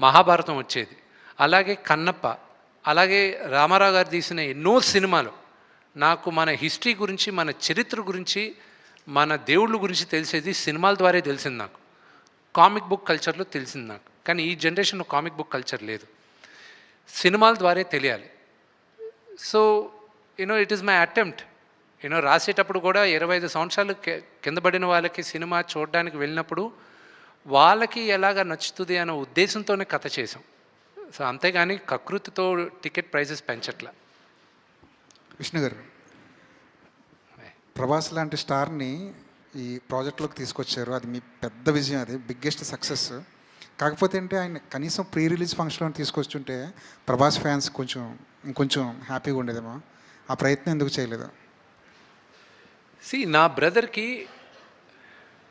మహాభారతం వచ్చేది, అలాగే కన్నప్ప, అలాగే రామారావు గారు తీసిన ఎన్నో సినిమాలు నాకు మన హిస్టరీ గురించి, మన చరిత్ర గురించి, మన దేవుళ్ళ గురించి తెలిసేది సినిమాల ద్వారా తెలిసింది నాకు. కామిక్ బుక్ కల్చర్లో తెలిసింది నాకు. కానీ ఈ జనరేషన్లో కామిక్ బుక్ కల్చర్ లేదు, సినిమాల ద్వారా తెలియాలి. So it is my attempt. రాసేటప్పుడు కూడా 25 సంవత్సరాలు కింద పడిన వాళ్ళకి సినిమా చూడడానికి వెళ్ళినప్పుడు వాళ్ళకి ఎలాగ నచ్చుతుంది అనే ఉద్దేశంతోనే కథ చేసాం. సో అంతేగాని కకృతితో టికెట్ ప్రైజెస్ పెంచట్లా. విష్ణు గారు, ప్రభాస్ లాంటి స్టార్ని ఈ ప్రాజెక్ట్లోకి తీసుకొచ్చారు. అది మీ పెద్ద విజయం, అది బిగ్గెస్ట్ సక్సెస్. కాకపోతే అంటే ఆయన కనీసం ప్రీ రిలీజ్ ఫంక్షన్లో తీసుకొచ్చుంటే ప్రభాస్ ఫ్యాన్స్ ఇంకొంచెం హ్యాపీగా ఉండేదేమో. ఆ ప్రయత్నం ఎందుకు చేయలేదు? నా బ్రదర్కి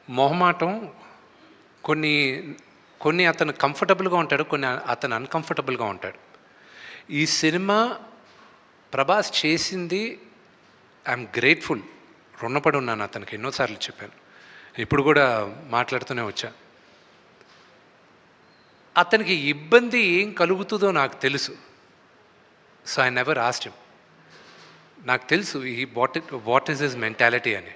మొహమాటం, కొన్ని అతను కంఫర్టబుల్గా ఉంటాడు, కొన్ని అతను అన్కంఫర్టబుల్గా ఉంటాడు. ఈ సినిమా ప్రభాస్ చేసింది ఐఎమ్ గ్రేట్ఫుల్, రుణపడి ఉన్నాను అతనికి. ఎన్నోసార్లు చెప్పాను, ఇప్పుడు కూడా మాట్లాడుతూనే వచ్చా. అతనికి ఇబ్బంది ఏం కలుగుతుందో నాకు తెలుసు. So I never asked him. నాకు తెలుసు వాట్ ఈస్ హిస్ మెంటాలిటీ అని.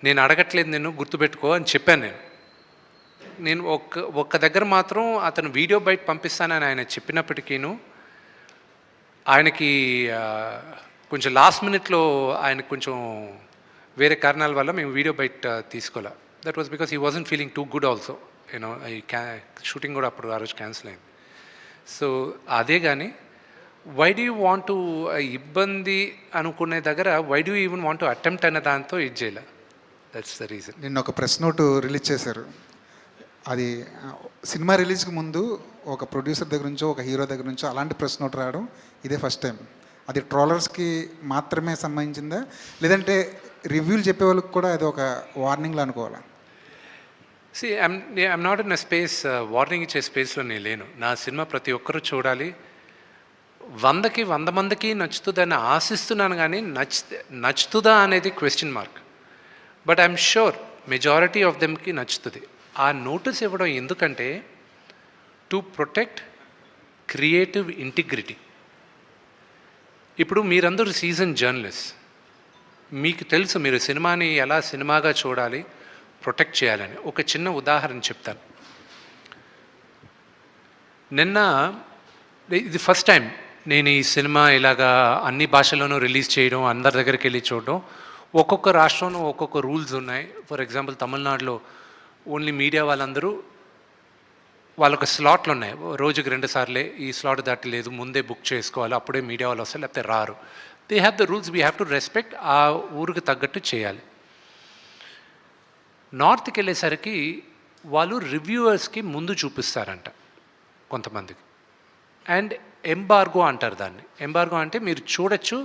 నేను అడగట్లేదు, నేను గుర్తుపెట్టుకో అని చెప్పాను. నేను ఒక్క దగ్గర మాత్రం అతను వీడియో బయట పంపిస్తానని ఆయన చెప్పినప్పటికీను ఆయనకి కొంచెం లాస్ట్ మినిట్లో ఆయనకు కొంచెం వేరే కారణాల వల్ల మేము వీడియో బయట తీసుకోలే. That was because he wasn't feeling too good also. ఈ షూటింగ్ కూడా అప్పుడు ఆ రోజు క్యాన్సిల్ అయింది. సో అదే కానీ why do you want to ఇబ్బంది అనుకునే దగ్గర why do even want to attempt అనే దాంతో ఇది చేయలే. That's the reason. నిన్న ఒక ప్రెస్ నోట్ రిలీజ్ చేశారు. అది సినిమా రిలీజ్కి ముందు ఒక ప్రొడ్యూసర్ దగ్గర నుంచో ఒక హీరో దగ్గర నుంచో అలాంటి ప్రెస్ నోట్ రావడం ఇదే ఫస్ట్ టైం. అది ట్రోలర్స్కి మాత్రమే సంబంధించిందా, లేదంటే రివ్యూలు చెప్పే వాళ్ళకి కూడా అది ఒక వార్నింగ్లో అనుకోవాలా? I'm not in a space, warning ఇచ్చే స్పేస్లో నేను లేను. నా సినిమా ప్రతి ఒక్కరూ చూడాలి, 100కి 100 మందికి నచ్చుతుందని ఆశిస్తున్నాను. కానీ నచ్చుతుందా అనేది question mark. But I'm sure majority of దెమ్కి నచ్చుతుంది. ఆ నోటీస్ ఇవ్వడం ఎందుకంటే టు ప్రొటెక్ట్ క్రియేటివ్ ఇంటిగ్రిటీ. ఇప్పుడు మీరందరూ సీజన్ జర్నలిస్ట్, మీకు తెలుసు మీరు సినిమాని ఎలా సినిమాగా చూడాలి, ప్రొటెక్ట్ చేయాలని. ఒక చిన్న ఉదాహరణ చెప్తాను. నిన్న ఇది ఫస్ట్ టైం నేను ఈ సినిమా ఇలాగా అన్ని భాషల్లోనూ రిలీజ్ చేయడం, అందరి దగ్గరికి వెళ్ళి చూడడం. ఒక్కొక్క రాష్ట్రంలో ఒక్కొక్క రూల్స్ ఉన్నాయి. ఫర్ ఎగ్జాంపుల్ తమిళనాడులో ఓన్లీ మీడియా వాళ్ళందరూ వాళ్ళొక స్లాట్లు ఉన్నాయి, రోజుకి 2 సార్లే, ఈ స్లాట్ దాటి లేదు, ముందే బుక్ చేసుకోవాలి, అప్పుడే మీడియా వాళ్ళు వస్తారు, లేకపోతే రారు. They have the rules, we have to respect. ఆ ఊరికి తగ్గట్టు చేయాలి. నార్త్కి వెళ్ళేసరికి వాళ్ళు రివ్యూవర్స్కి ముందు చూపిస్తారంట కొంతమందికి. అండ్ ఎంబార్గో అంటారు దాన్ని. ఎంబార్గో అంటే మీరు చూడొచ్చు,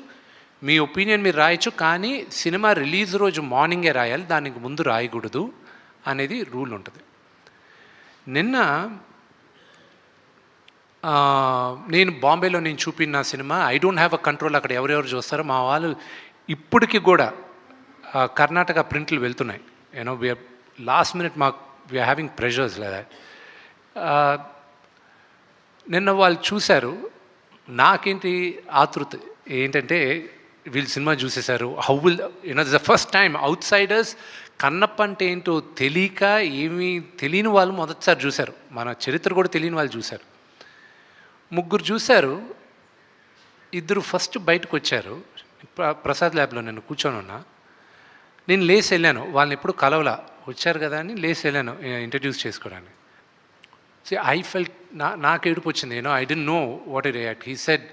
మీ ఒపీనియన్ మీరు రాయొచ్చు, కానీ సినిమా రిలీజ్ రోజు మార్నింగే రాయాలి, దానికి ముందు రాయకూడదు అనేది రూల్ ఉంటుంది. నిన్న నేను బాంబేలో నేను చూపిన cinema I don't have a control, అక్కడ ఎవరెవరు చూస్తారో మా వాళ్ళు ఇప్పటికి కూడా కర్ణాటక ప్రింట్లు వెళ్తున్నాయి. We're last minute we're having pressures like that. నిన్న వాళ్ళు చూశారు, నాకేంటి ఆతృత ఏంటంటే వీళ్ళు సినిమా చూసేశారు, how will this the first time outsiders Kannappa అంటే ఏంటో తెలియక ఏమీ తెలియని వాళ్ళు మొదటిసారి చూశారు, మన చరిత్ర కూడా తెలియని వాళ్ళు చూశారు. 3 చూశారు, 2 ఫస్ట్ బయటకు వచ్చారు. ప్రసాద్ ల్యాబ్లో నేను కూర్చొని ఉన్నా. నేను లేసి వెళ్ళాను, వాళ్ళని ఎప్పుడు కలవలా, వచ్చారు కదా అని లేసి వెళ్ళాను ఇంట్రడ్యూస్ చేసుకోవడానికి. ఐ ఫెల్ట్, నాకు ఏడుపు వచ్చింది. I don't know what to react. He said